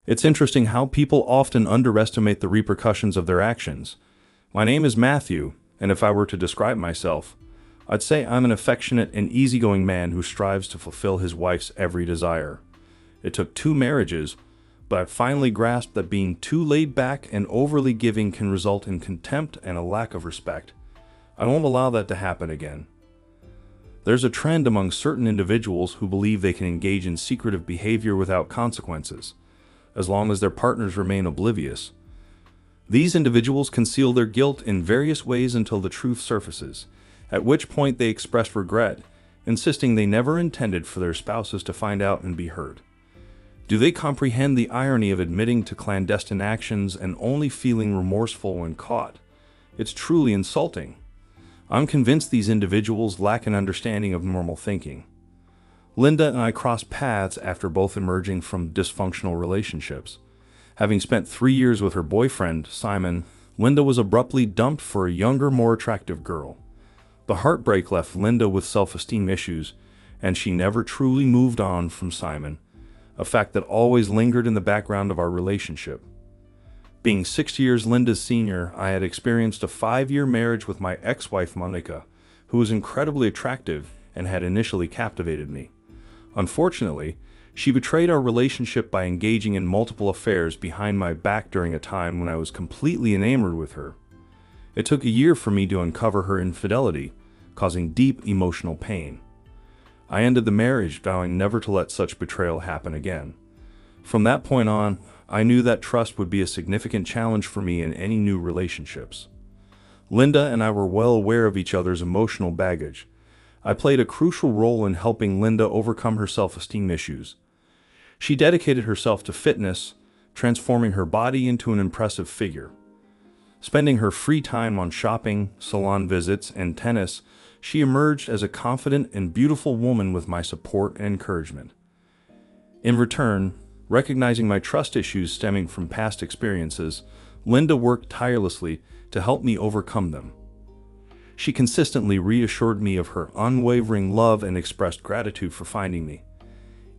It's interesting how people often underestimate the repercussions of their actions. My name is Matthew, and if I were to describe myself, I'd say I'm an affectionate and easygoing man who strives to fulfill his wife's every desire. It took 2 marriages, but I finally grasped that being too laid back and overly giving can result in contempt and a lack of respect. I won't allow that to happen again. There's a trend among certain individuals who believe they can engage in secretive behavior without consequences, as long as their partners remain oblivious. These individuals conceal their guilt in various ways until the truth surfaces, at which point they express regret, insisting they never intended for their spouses to find out and be hurt. Do they comprehend the irony of admitting to clandestine actions and only feeling remorseful when caught? It's truly insulting. I'm convinced these individuals lack an understanding of normal thinking. Linda and I crossed paths after both emerging from dysfunctional relationships. Having spent 3 years with her boyfriend, Simon, Linda was abruptly dumped for a younger, more attractive girl. The heartbreak left Linda with self-esteem issues, and she never truly moved on from Simon, a fact that always lingered in the background of our relationship. Being 6 years Linda's senior, I had experienced a 5-year marriage with my ex-wife Monica, who was incredibly attractive and had initially captivated me. Unfortunately, she betrayed our relationship by engaging in multiple affairs behind my back during a time when I was completely enamored with her. It took a year for me to uncover her infidelity, causing deep emotional pain. I ended the marriage, vowing never to let such betrayal happen again. From that point on, I knew that trust would be a significant challenge for me in any new relationships. Linda and I were well aware of each other's emotional baggage. I played a crucial role in helping Linda overcome her self-esteem issues. She dedicated herself to fitness, transforming her body into an impressive figure. Spending her free time on shopping, salon visits, and tennis, she emerged as a confident and beautiful woman with my support and encouragement. In return, recognizing my trust issues stemming from past experiences, Linda worked tirelessly to help me overcome them. She consistently reassured me of her unwavering love and expressed gratitude for finding me.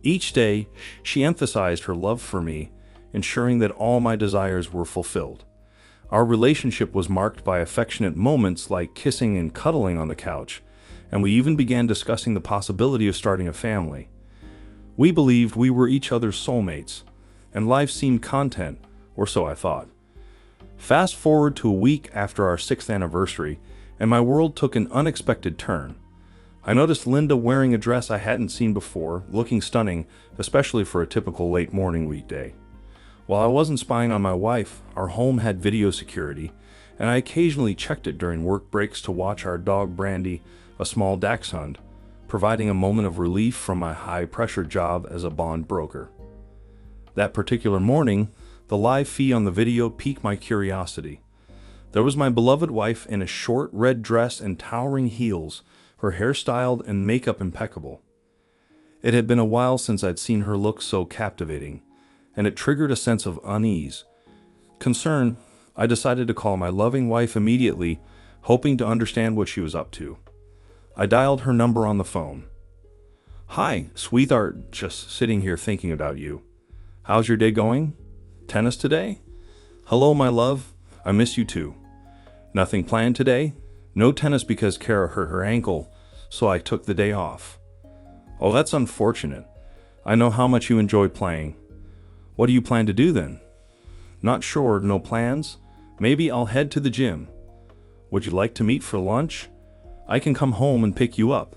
Each day, she emphasized her love for me, ensuring that all my desires were fulfilled. Our relationship was marked by affectionate moments like kissing and cuddling on the couch, and we even began discussing the possibility of starting a family. We believed we were each other's soulmates, and life seemed content, or so I thought. Fast forward to a week after our 6th anniversary, and my world took an unexpected turn. I noticed Linda wearing a dress I hadn't seen before, looking stunning, especially for a typical late morning weekday. While I wasn't spying on my wife, our home had video security, and I occasionally checked it during work breaks to watch our dog Brandy, a small dachshund, providing a moment of relief from my high-pressure job as a bond broker. That particular morning, the live feed on the video piqued my curiosity. There was my beloved wife in a short red dress and towering heels, her hair styled and makeup impeccable. It had been a while since I'd seen her look so captivating, and it triggered a sense of unease. Concerned, I decided to call my loving wife immediately, hoping to understand what she was up to. I dialed her number on the phone. "Hi, sweetheart, just sitting here thinking about you. How's your day going? Tennis today? Hello, my love. I miss you too. Nothing planned today? No tennis because Kara hurt her ankle, so I took the day off. Oh, that's unfortunate. I know how much you enjoy playing. What do you plan to do then? Not sure, no plans? Maybe I'll head to the gym. Would you like to meet for lunch? I can come home and pick you up.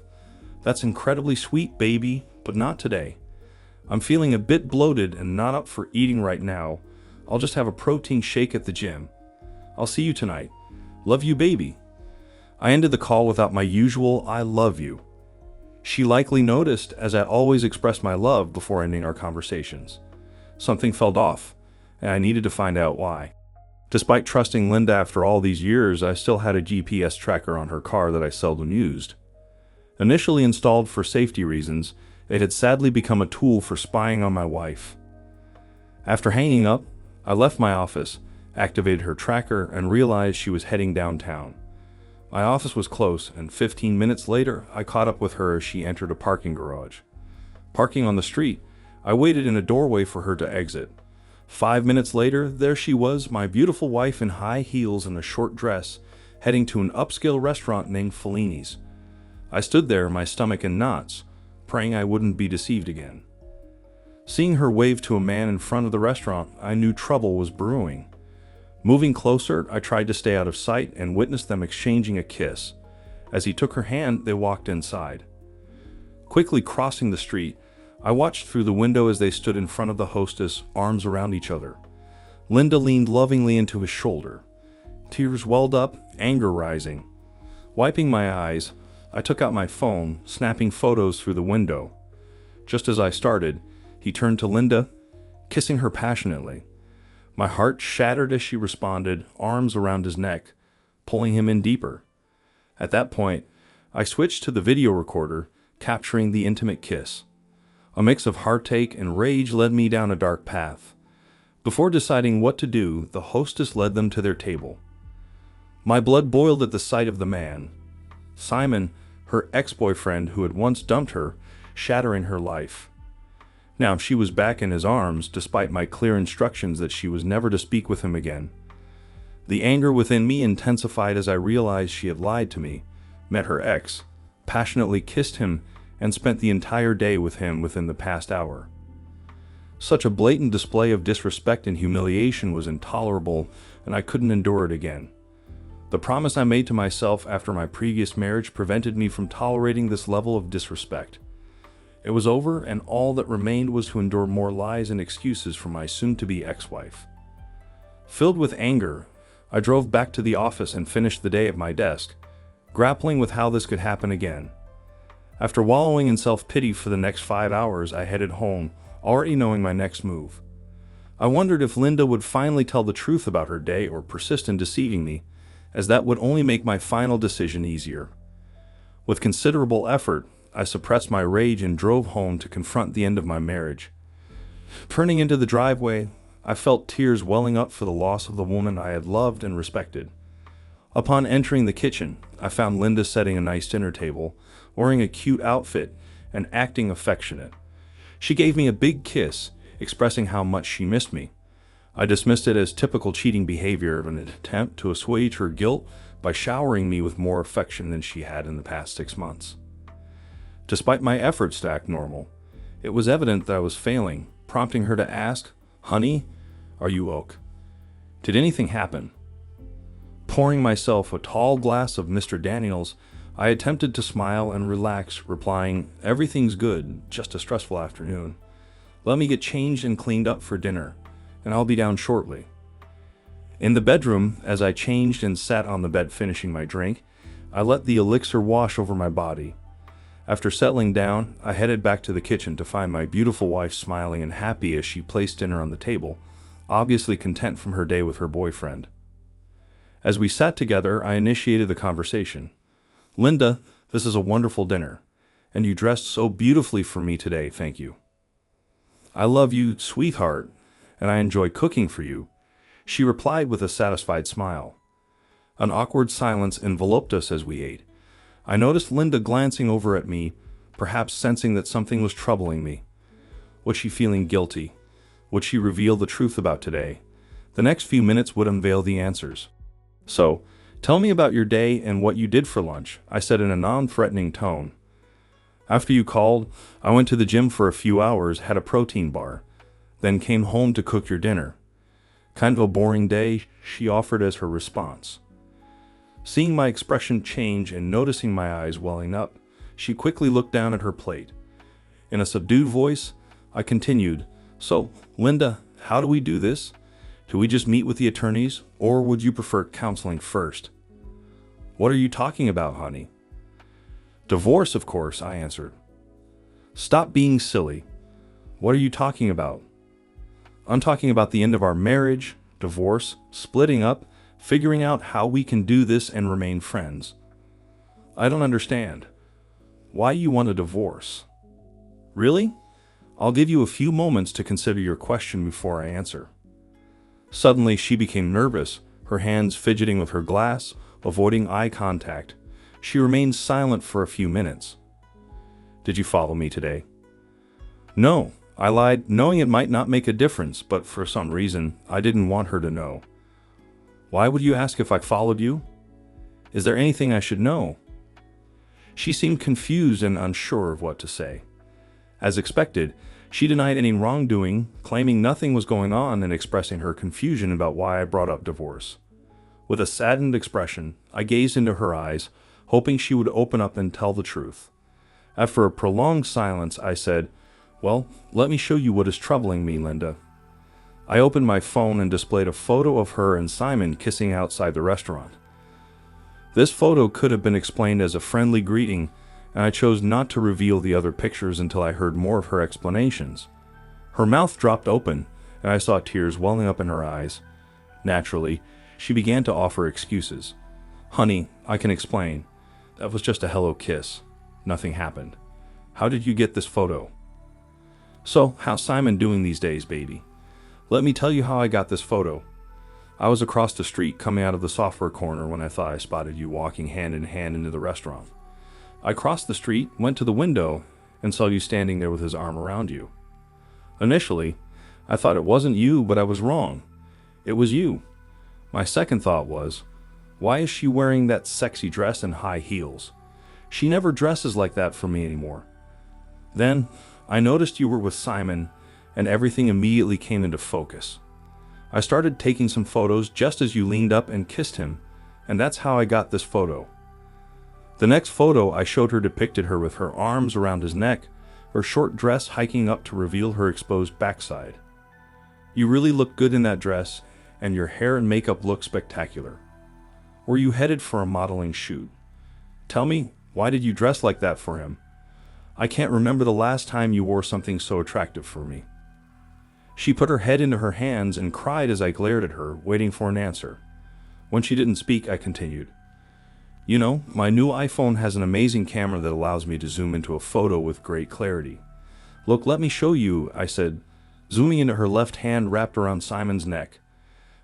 That's incredibly sweet, baby, but not today. I'm feeling a bit bloated and not up for eating right now. I'll just have a protein shake at the gym. I'll see you tonight. Love you, baby." I ended the call without my usual "I love you." She likely noticed, as I always expressed my love before ending our conversations. Something felt off, and I needed to find out why. Despite trusting Linda after all these years, I still had a GPS tracker on her car that I seldom used. Initially installed for safety reasons, it had sadly become a tool for spying on my wife. After hanging up, I left my office, activated her tracker, and realized she was heading downtown. My office was close, and 15 minutes later, I caught up with her as she entered a parking garage. Parking on the street, I waited in a doorway for her to exit. 5 minutes later, there she was, my beautiful wife in high heels and a short dress, heading to an upscale restaurant named Fellini's. I stood there, my stomach in knots, praying I wouldn't be deceived again. Seeing her wave to a man in front of the restaurant, I knew trouble was brewing. Moving closer, I tried to stay out of sight and witnessed them exchanging a kiss. As he took her hand, they walked inside. Quickly crossing the street, I watched through the window as they stood in front of the hostess, arms around each other. Linda leaned lovingly into his shoulder. Tears welled up, anger rising. Wiping my eyes, I took out my phone, snapping photos through the window. Just as I started, he turned to Linda, kissing her passionately. My heart shattered as she responded, arms around his neck, pulling him in deeper. At that point, I switched to the video recorder, capturing the intimate kiss. A mix of heartache and rage led me down a dark path. Before deciding what to do, the hostess led them to their table. My blood boiled at the sight of the man. Simon, her ex-boyfriend who had once dumped her, shattering her life. Now she was back in his arms, despite my clear instructions that she was never to speak with him again. The anger within me intensified as I realized she had lied to me, met her ex, passionately kissed him, and spent the entire day with him within the past hour. Such a blatant display of disrespect and humiliation was intolerable, and I couldn't endure it again. The promise I made to myself after my previous marriage prevented me from tolerating this level of disrespect. It was over, and all that remained was to endure more lies and excuses from my soon-to-be ex-wife. Filled with anger, I drove back to the office and finished the day at my desk, grappling with how this could happen again. After wallowing in self-pity for the next 5 hours, I headed home, already knowing my next move. I wondered if Linda would finally tell the truth about her day or persist in deceiving me, as that would only make my final decision easier. With considerable effort, I suppressed my rage and drove home to confront the end of my marriage. Turning into the driveway, I felt tears welling up for the loss of the woman I had loved and respected. Upon entering the kitchen, I found Linda setting a nice dinner table, wearing a cute outfit, and acting affectionate. She gave me a big kiss, expressing how much she missed me. I dismissed it as typical cheating behavior of an attempt to assuage her guilt by showering me with more affection than she had in the past 6 months. Despite my efforts to act normal, it was evident that I was failing, prompting her to ask, "Honey, are you ok? Did anything happen?" Pouring myself a tall glass of Mr. Daniels, I attempted to smile and relax, replying, "Everything's good, just a stressful afternoon. Let me get changed and cleaned up for dinner, and I'll be down shortly." In the bedroom, as I changed and sat on the bed finishing my drink, I let the elixir wash over my body. After settling down, I headed back to the kitchen to find my beautiful wife smiling and happy as she placed dinner on the table, obviously content from her day with her boyfriend. As we sat together, I initiated the conversation. "Linda, this is a wonderful dinner, and you dressed so beautifully for me today, thank you." "I love you, sweetheart, and I enjoy cooking for you," she replied with a satisfied smile. An awkward silence enveloped us as we ate. I noticed Linda glancing over at me, perhaps sensing that something was troubling me. Was she feeling guilty? Would she reveal the truth about today? The next few minutes would unveil the answers. "So, tell me about your day and what you did for lunch," I said in a non-threatening tone. "After you called, I went to the gym for a few hours, had a protein bar, then came home to cook your dinner. Kind of a boring day," she offered as her response. Seeing my expression change and noticing my eyes welling up, she quickly looked down at her plate. In a subdued voice, I continued, "So, Linda, how do we do this? Do we just meet with the attorneys, or would you prefer counseling first?" "What are you talking about, honey?" "Divorce, of course," I answered. "Stop being silly. What are you talking about?" "I'm talking about the end of our marriage, divorce, splitting up, figuring out how we can do this and remain friends." "I don't understand. Why you want a divorce?" "Really? I'll give you a few moments to consider your question before I answer." Suddenly, she became nervous, her hands fidgeting with her glass, avoiding eye contact. She remained silent for a few minutes. "Did you follow me today?" "No, I lied, knowing it might not make a difference, but for some reason, I didn't want her to know. Why would you ask if I followed you? Is there anything I should know? She seemed confused and unsure of what to say. As expected, she denied any wrongdoing, claiming nothing was going on and expressing her confusion about why I brought up divorce. With a saddened expression, I gazed into her eyes, hoping she would open up and tell the truth. After a prolonged silence, I said, "Well, let me show you what is troubling me, Linda." I opened my phone and displayed a photo of her and Simon kissing outside the restaurant. This photo could have been explained as a friendly greeting, and I chose not to reveal the other pictures until I heard more of her explanations. Her mouth dropped open, and I saw tears welling up in her eyes. Naturally, she began to offer excuses. "Honey, I can explain. That was just a hello kiss. Nothing happened. How did you get this photo?" "So, how's Simon doing these days, baby? Let me tell you how I got this photo. I was across the street coming out of the software corner when I thought I spotted you walking hand in hand into the restaurant. I crossed the street, went to the window, and saw you standing there with his arm around you. Initially, I thought it wasn't you, but I was wrong. It was you. My second thought was, why is she wearing that sexy dress and high heels? She never dresses like that for me anymore. Then, I noticed you were with Simon, and everything immediately came into focus. I started taking some photos just as you leaned up and kissed him, and that's how I got this photo. The next photo I showed her depicted her with her arms around his neck, her short dress hiking up to reveal her exposed backside. You really look good in that dress, and your hair and makeup look spectacular. Were you headed for a modeling shoot? Tell me, why did you dress like that for him? I can't remember the last time you wore something so attractive for me." She put her head into her hands and cried as I glared at her, waiting for an answer. When she didn't speak, I continued. "You know, my new iPhone has an amazing camera that allows me to zoom into a photo with great clarity. Look, let me show you," I said, zooming into her left hand wrapped around Simon's neck.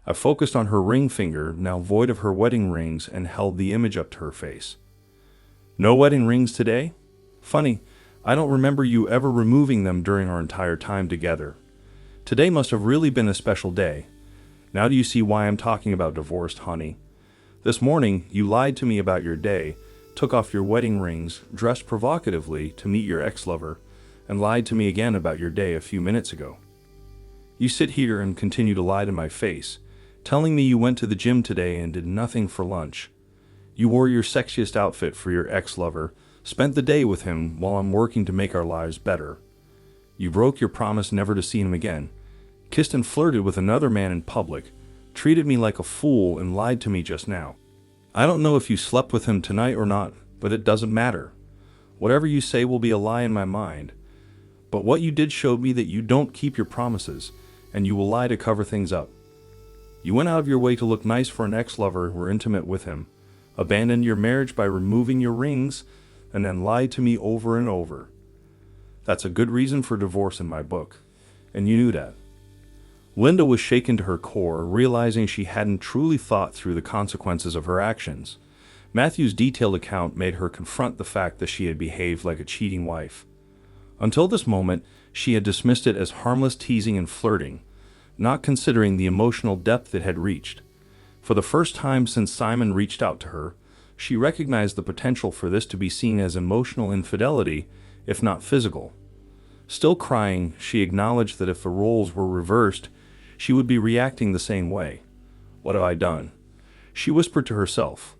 I focused on her ring finger, now void of her wedding rings, and held the image up to her face. "No wedding rings today? Funny, I don't remember you ever removing them during our entire time together. Today must have really been a special day. Now do you see why I'm talking about divorce, honey? This morning, you lied to me about your day, took off your wedding rings, dressed provocatively to meet your ex-lover, and lied to me again about your day a few minutes ago. You sit here and continue to lie to my face, telling me you went to the gym today and did nothing for lunch. You wore your sexiest outfit for your ex-lover, spent the day with him while I'm working to make our lives better. You broke your promise never to see him again, kissed and flirted with another man in public, treated me like a fool, and lied to me just now. I don't know if you slept with him tonight or not, but it doesn't matter. Whatever you say will be a lie in my mind. But what you did showed me that you don't keep your promises, and you will lie to cover things up. You went out of your way to look nice for an ex-lover, were intimate with him, abandoned your marriage by removing your rings, and then lied to me over and over. That's a good reason for divorce in my book, and you knew that." Linda was shaken to her core, realizing she hadn't truly thought through the consequences of her actions. Matthew's detailed account made her confront the fact that she had behaved like a cheating wife. Until this moment, she had dismissed it as harmless teasing and flirting, not considering the emotional depth it had reached. For the first time since Simon reached out to her, she recognized the potential for this to be seen as emotional infidelity, if not physical. Still crying, she acknowledged that if the roles were reversed, she would be reacting the same way. "What have I done?" she whispered to herself.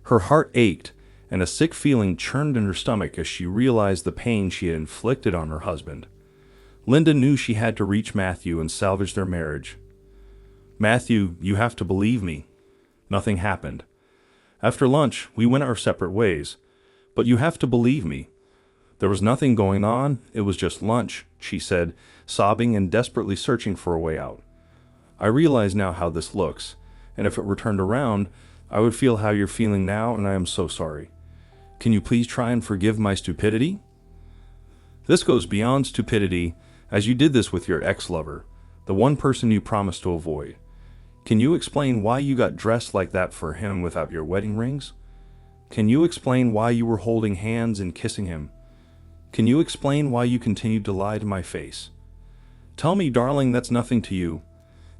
Her heart ached, and a sick feeling churned in her stomach as she realized the pain she had inflicted on her husband. Linda knew she had to reach Matthew and salvage their marriage. "Matthew, you have to believe me. Nothing happened. After lunch, we went our separate ways. But you have to believe me. There was nothing going on, it was just lunch," she said, sobbing and desperately searching for a way out. "I realize now how this looks, and if it were turned around, I would feel how you're feeling now, and I am so sorry. Can you please try and forgive my stupidity? This goes beyond stupidity, as you did this with your ex-lover, the one person you promised to avoid. Can you explain why you got dressed like that for him without your wedding rings? Can you explain why you were holding hands and kissing him? Can you explain why you continued to lie to my face? Tell me, darling, that's nothing to you.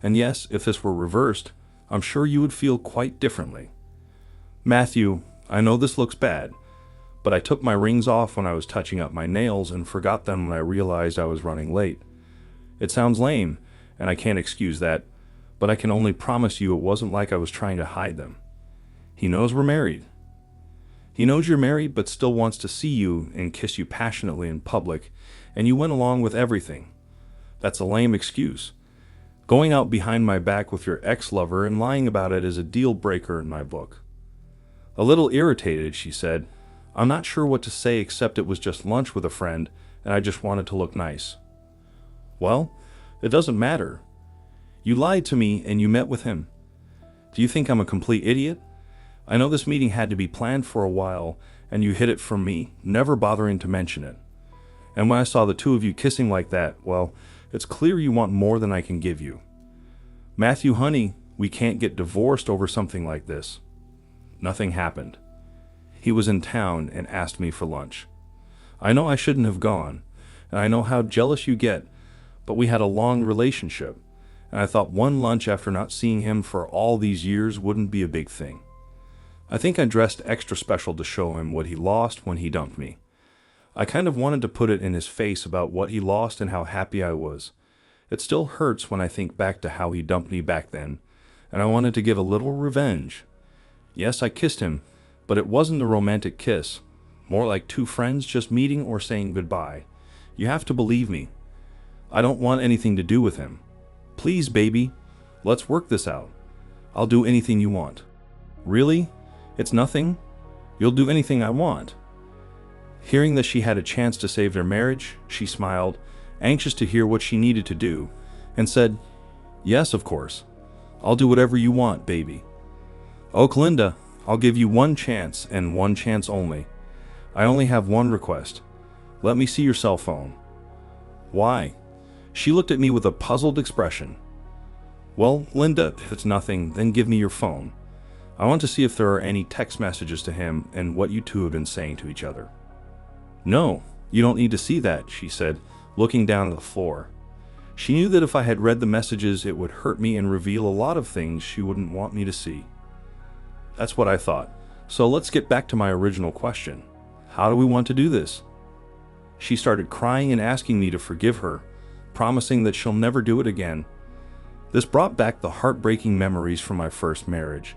And yes, if this were reversed, I'm sure you would feel quite differently. Matthew, I know this looks bad, but I took my rings off when I was touching up my nails and forgot them when I realized I was running late. It sounds lame, and I can't excuse that, but I can only promise you it wasn't like I was trying to hide them. He knows we're married. He knows you're married but still wants to see you and kiss you passionately in public, and you went along with everything. That's a lame excuse. Going out behind my back with your ex-lover and lying about it is a deal breaker in my book. A little irritated, she said, I'm not sure what to say except it was just lunch with a friend and I just wanted to look nice. Well, it doesn't matter. You lied to me and you met with him. Do you think I'm a complete idiot? I know this meeting had to be planned for a while and you hid it from me, never bothering to mention it. And when I saw the two of you kissing like that, well, it's clear you want more than I can give you. Matthew, honey, we can't get divorced over something like this. Nothing happened. He was in town and asked me for lunch. I know I shouldn't have gone, and I know how jealous you get, but we had a long relationship, and I thought one lunch after not seeing him for all these years wouldn't be a big thing. I think I dressed extra special to show him what he lost when he dumped me. I kind of wanted to put it in his face about what he lost and how happy I was. It still hurts when I think back to how he dumped me back then, and I wanted to give a little revenge. Yes, I kissed him, but it wasn't a romantic kiss, more like two friends just meeting or saying goodbye. You have to believe me. I don't want anything to do with him. Please, baby, let's work this out. I'll do anything you want. Really? It's nothing? You'll do anything I want. Hearing that she had a chance to save their marriage, she smiled, anxious to hear what she needed to do, and said, Yes, of course. I'll do whatever you want, baby. Oh, Linda, I'll give you one chance and one chance only. I only have one request. Let me see your cell phone. Why? She looked at me with a puzzled expression. Well, Linda, if it's nothing, then give me your phone. I want to see if there are any text messages to him and what you two have been saying to each other. No, you don't need to see that, she said, looking down at the floor. She knew that if I had read the messages, it would hurt me and reveal a lot of things she wouldn't want me to see. That's what I thought. So let's get back to my original question. How do we want to do this? She started crying and asking me to forgive her, promising that she'll never do it again. This brought back the heartbreaking memories from my first marriage.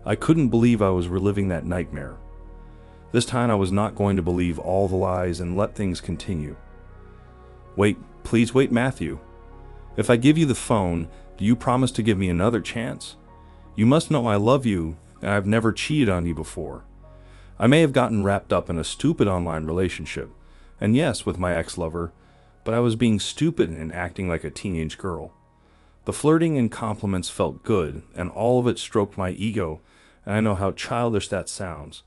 I couldn't believe I was reliving that nightmare. This time I was not going to believe all the lies and let things continue. Wait, please wait, Matthew. If I give you the phone, do you promise to give me another chance? You must know I love you, and I've never cheated on you before. I may have gotten wrapped up in a stupid online relationship, and yes, with my ex-lover, but I was being stupid and acting like a teenage girl. The flirting and compliments felt good, and all of it stroked my ego, and I know how childish that sounds.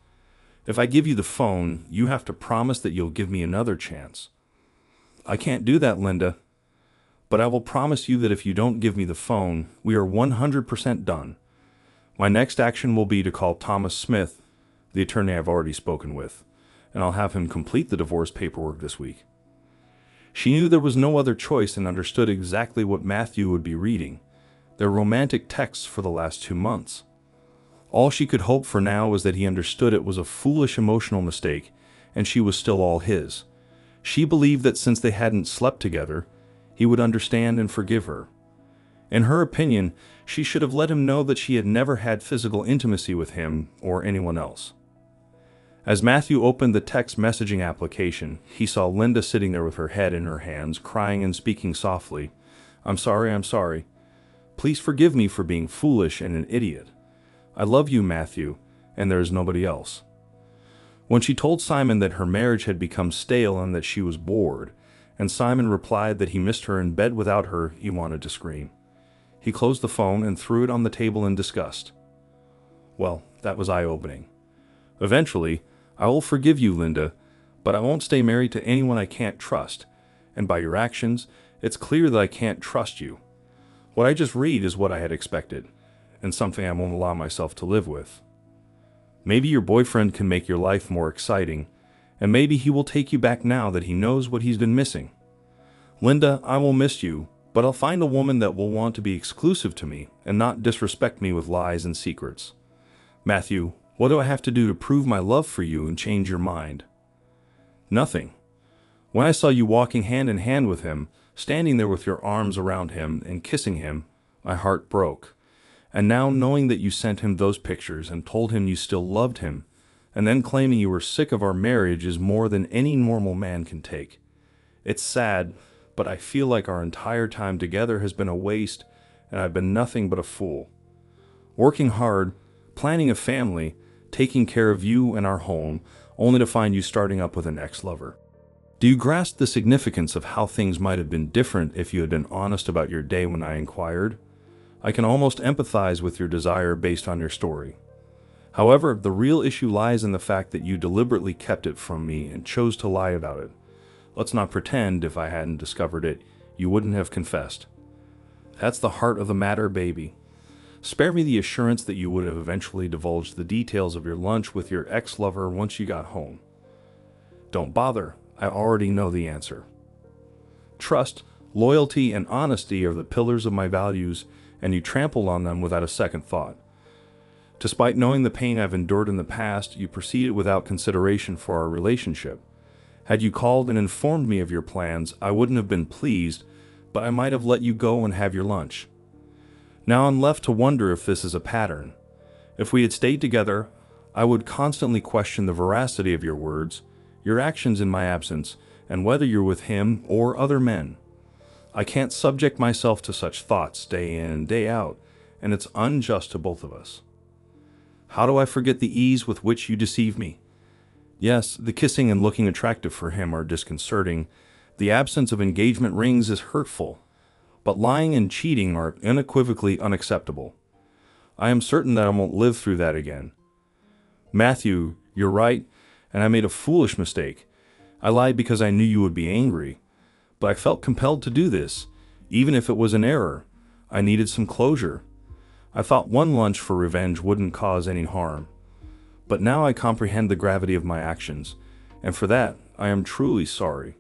If I give you the phone, you have to promise that you'll give me another chance. I can't do that, Linda. But I will promise you that if you don't give me the phone, we are 100% done. My next action will be to call Thomas Smith, the attorney I've already spoken with, and I'll have him complete the divorce paperwork this week. She knew there was no other choice and understood exactly what Matthew would be reading, their romantic texts for the last 2 months. All she could hope for now was that he understood it was a foolish emotional mistake, and she was still all his. She believed that since they hadn't slept together, he would understand and forgive her. In her opinion, she should have let him know that she had never had physical intimacy with him or anyone else. As Matthew opened the text messaging application, he saw Linda sitting there with her head in her hands, crying and speaking softly. I'm sorry. Please forgive me for being foolish and an idiot. I love you, Matthew, and there is nobody else. When she told Simon that her marriage had become stale and that she was bored, and Simon replied that he missed her in bed without her, he wanted to scream. He closed the phone and threw it on the table in disgust. Well, that was eye-opening. Eventually, I will forgive you, Linda, but I won't stay married to anyone I can't trust, and by your actions, it's clear that I can't trust you. What I just read is what I had expected, and something I won't allow myself to live with. Maybe your boyfriend can make your life more exciting, and maybe he will take you back now that he knows what he's been missing. Linda, I will miss you, but I'll find a woman that will want to be exclusive to me and not disrespect me with lies and secrets. Matthew, what do I have to do to prove my love for you and change your mind? Nothing. When I saw you walking hand in hand with him, standing there with your arms around him and kissing him, my heart broke. And now knowing that you sent him those pictures and told him you still loved him, and then claiming you were sick of our marriage is more than any normal man can take. It's sad, but I feel like our entire time together has been a waste, and I've been nothing but a fool. Working hard, planning a family, taking care of you and our home, only to find you starting up with an ex-lover. Do you grasp the significance of how things might have been different if you had been honest about your day when I inquired? I can almost empathize with your desire based on your story. However, the real issue lies in the fact that you deliberately kept it from me and chose to lie about it. Let's not pretend if I hadn't discovered it, you wouldn't have confessed. That's the heart of the matter, baby. Spare me the assurance that you would have eventually divulged the details of your lunch with your ex-lover once you got home. Don't bother, I already know the answer. Trust, loyalty, and honesty are the pillars of my values, and you trampled on them without a second thought. Despite knowing the pain I've endured in the past, you proceeded without consideration for our relationship. Had you called and informed me of your plans, I wouldn't have been pleased, but I might have let you go and have your lunch. Now I'm left to wonder if this is a pattern. If we had stayed together, I would constantly question the veracity of your words, your actions in my absence, and whether you're with him or other men. I can't subject myself to such thoughts day in and day out, and it's unjust to both of us. How do I forget the ease with which you deceive me? Yes, the kissing and looking attractive for him are disconcerting. The absence of engagement rings is hurtful. But lying and cheating are unequivocally unacceptable. I am certain that I won't live through that again. Matthew, you're right, and I made a foolish mistake. I lied because I knew you would be angry. But I felt compelled to do this, even if it was an error. I needed some closure. I thought one lunch for revenge wouldn't cause any harm. But now I comprehend the gravity of my actions, and for that I am truly sorry.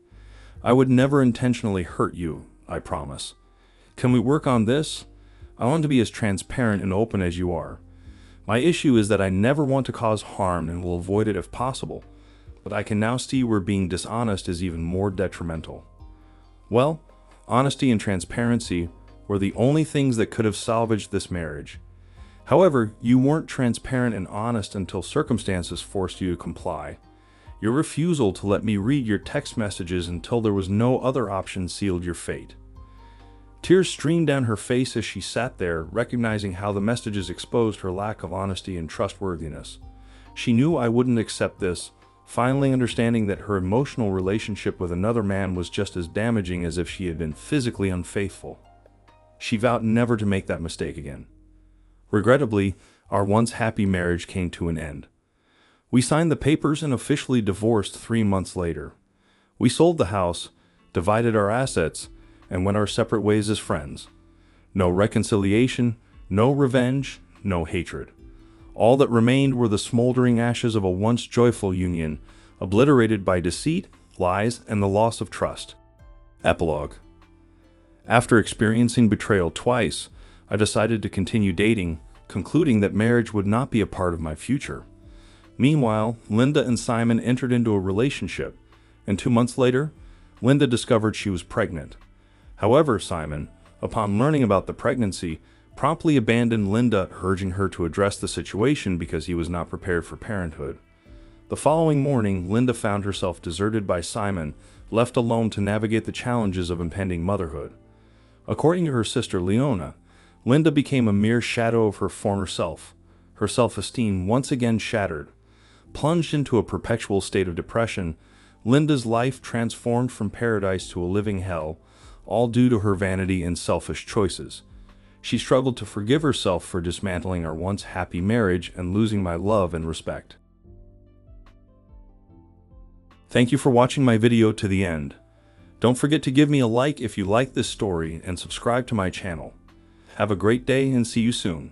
I would never intentionally hurt you, I promise. Can we work on this? I want to be as transparent and open as you are. My issue is that I never want to cause harm and will avoid it if possible, but I can now see where being dishonest is even more detrimental. Well, honesty and transparency were the only things that could have salvaged this marriage. However, you weren't transparent and honest until circumstances forced you to comply. Your refusal to let me read your text messages until there was no other option sealed your fate. Tears streamed down her face as she sat there, recognizing how the messages exposed her lack of honesty and trustworthiness. She knew I wouldn't accept this, finally understanding that her emotional relationship with another man was just as damaging as if she had been physically unfaithful. She vowed never to make that mistake again. Regrettably, our once happy marriage came to an end. We signed the papers and officially divorced 3 months later. We sold the house, divided our assets, and went our separate ways as friends. No reconciliation, no revenge, no hatred. All that remained were the smoldering ashes of a once joyful union, obliterated by deceit, lies, and the loss of trust. Epilogue. After experiencing betrayal twice, I decided to continue dating, concluding that marriage would not be a part of my future. Meanwhile, Linda and Simon entered into a relationship, and 2 months later, Linda discovered she was pregnant. However, Simon, upon learning about the pregnancy, promptly abandoned Linda, urging her to address the situation because he was not prepared for parenthood. The following morning, Linda found herself deserted by Simon, left alone to navigate the challenges of impending motherhood. According to her sister Leona, Linda became a mere shadow of her former self, her self-esteem once again shattered. Plunged into a perpetual state of depression, Linda's life transformed from paradise to a living hell, all due to her vanity and selfish choices. She struggled to forgive herself for dismantling our once happy marriage and losing my love and respect. Thank you for watching my video to the end. Don't forget to give me a like if you like this story and subscribe to my channel. Have a great day and see you soon.